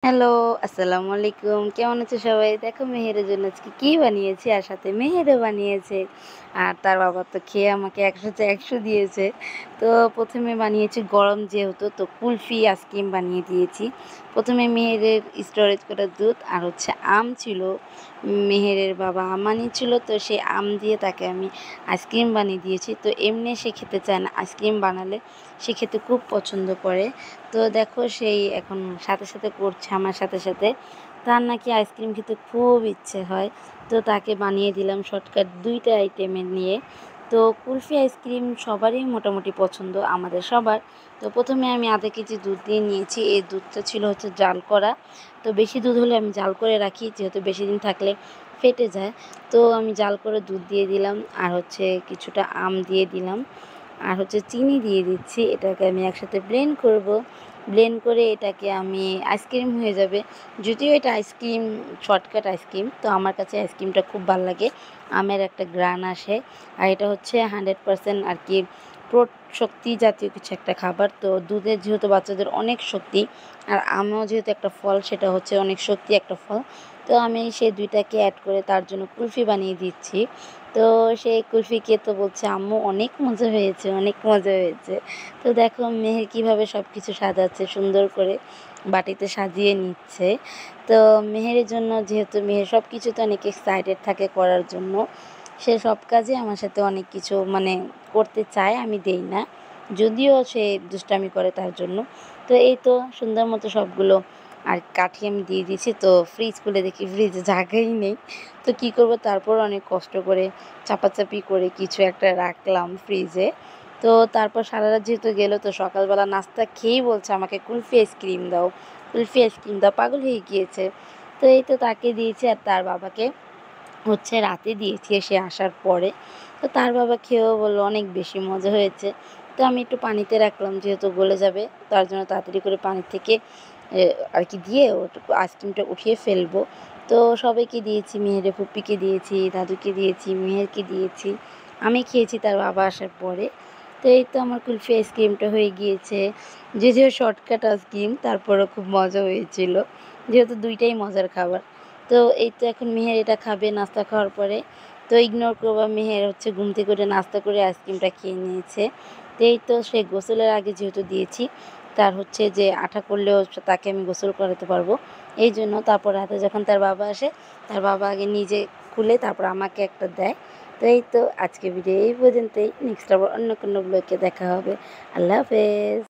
Hello, আসসালামু আলাইকুম। কেমন আছো সবাই? দেখো মেহেরের জন্য আজকে কি বানিয়েছি আর সাথে মেহেরও বানিয়েছে। আর তার বাবা তো খেয়ে আমাকে ১০০ তে ১০০ দিয়েছে। তো ১ম এ বানিয়েছি গরম যেহেতু তো কুলফি আইসক্রিম বানিয়ে দিয়েছি। ১ম এ মেহেরের স্টোরেজ করা দুধ আর হচ্ছে আম ছিল। মেহেরের বাবা আম আনিয়েছিল তো সেই আম দিয়ে তাকে আমি আইসক্রিম বানিয়ে দিয়েছি। তো এমনি সে খেতে চায় না। আইসক্রিম বানালে সে খেতে খুব পছন্দ করে। তো দেখো সেই এখন সাথে করছে আমার সাথে। তার নাকি আইসক্রিম খেতে খুব ইচ্ছে হয়। তো তাকে বানিয়ে দিলাম শর্টকাট ২ টা আইটেমের নিয়ে। তো কুলফি আইসক্রিম সবারই মোটামুটি পছন্দ, আমাদের সবার। তো ১ম এ আমি ০.৫ কেজি দুধ দিয়ে নিয়েছি। এই দুধটা ছিল হচ্ছে জাল করা। তো বেশি দুধ হলে আমি জাল করে রাখি, যেহেতু বেশি দিন থাকলে ফেটে যায়। তো আমি জাল করে দুধ দিয়ে দিলাম আর হচ্ছে কিছুটা আম দিয়ে দিলাম। আর হচ্ছে চিনি দিয়ে দিচ্ছি। এটাকে আমি একসাথে ব্লেন্ড করব। ব্লেন্ড করে এটাকে আমি আইসক্রিম হয়ে যাবে। যদিও এটা আইসক্রিম, শর্টকাট আইসক্রিম। তো আমার কাছে আইসক্রিমটা খুব ভাল লাগে। আমের একটা ঘ্রাণ আসে। আর এটা হচ্ছে 100% আর কি শক্তি জাতীয় কিছু একটা খাবার। তো দুধের যেহেতু বাচ্চাদের অনেক শক্তি, আর আমও যেহেতু একটা ফল, সেটা হচ্ছে অনেক শক্তি একটা ফল। তো আমি সেই ২ টাকে অ্যাড করে তার জন্য কুলফি বানিয়ে দিচ্ছি। তো সেই কুলফি তো বলছে, "আম্মু অনেক মজা হয়েছে, অনেক মজা হয়েছে।" তো দেখো মেহের কীভাবে সব কিছু সাজাচ্ছে সুন্দর করে, বাটিতে সাজিয়ে নিচ্ছে। তো মেহেরের জন্য, যেহেতু মেহের সব কিছুতে অনেক এক্সাইটেড থাকে করার জন্য, সে সব কাজে আমার সাথে অনেক কিছু মানে করতে চায়, আমি দেই না। যদিও সে দুষ্টামি করে তার জন্য। তো এই তো সুন্দর মতো সবগুলো আর কাঠি আমি দিয়ে দিয়েছি। তো ফ্রিজ খুলে দেখি ফ্রিজে জায়গাই নেই। তো কী করব, তারপর অনেক কষ্ট করে চাপাচাপি করে কিছু একটা রাখলাম ফ্রিজে। তো তারপর সারারাত যেহেতু গেল, তো সকালবেলা নাস্তা খেয়েই বলছে আমাকে কুলফি আইসক্রিম দাও, কুলফি আইসক্রিম দাও, পাগল হয়ে গিয়েছে। তো এই তো তাকে দিয়েছি আর তার বাবাকে হচ্ছে রাতে দিয়েছি এসে আসার পরে। তো তার বাবা খেয়েও বলল অনেক বেশি মজা হয়েছে। তো আমি একটু পানিতে রাখলাম, যেহেতু গলে যাবে তার জন্য তাড়াতাড়ি করে পানি থেকে আর কি দিয়ে ওটুকু আইসক্রিমটা উঠিয়ে ফেলবো। তো সবাইকে দিয়েছি, মেহেরের ফুপ্পিকে দিয়েছি, দাদুকে দিয়েছি, মেহেরকে দিয়েছি। আমি খেয়েছি তার বাবা আসার পরে। তো এই তো আমার কুলফি আইসক্রিমটা হয়ে গিয়েছে। যদিও শর্টকাট আইসক্রিম, তারপরেও খুব মজা হয়েছিল। যেহেতু ২ টাই মজার খাবার। তো এই তো এখন মেহের এটা খাবে নাস্তা খাওয়ার পরে। তো ইগনোর করবা, মেহের হচ্ছে ঘুম থেকে উঠে নাস্তা করে আইসক্রিমটা খেয়ে নিয়েছে। তো এই তো সে গোসলের আগে যেহেতু দিয়েছি, তার হচ্ছে যে আঠা করলেও তাকে আমি গোসল করাতে পারবো। এইজন্য তারপর রাতে যখন তার বাবা আসে, তার বাবা আগে নিজে খুলে তারপর আমাকে একটা দেয়। তো এই তো আজকের ভিডিও এই পর্যন্তই। নেক্সট আবার অন্য কোনো ব্লগে দেখা হবে। আল্লাহ হাফেজ।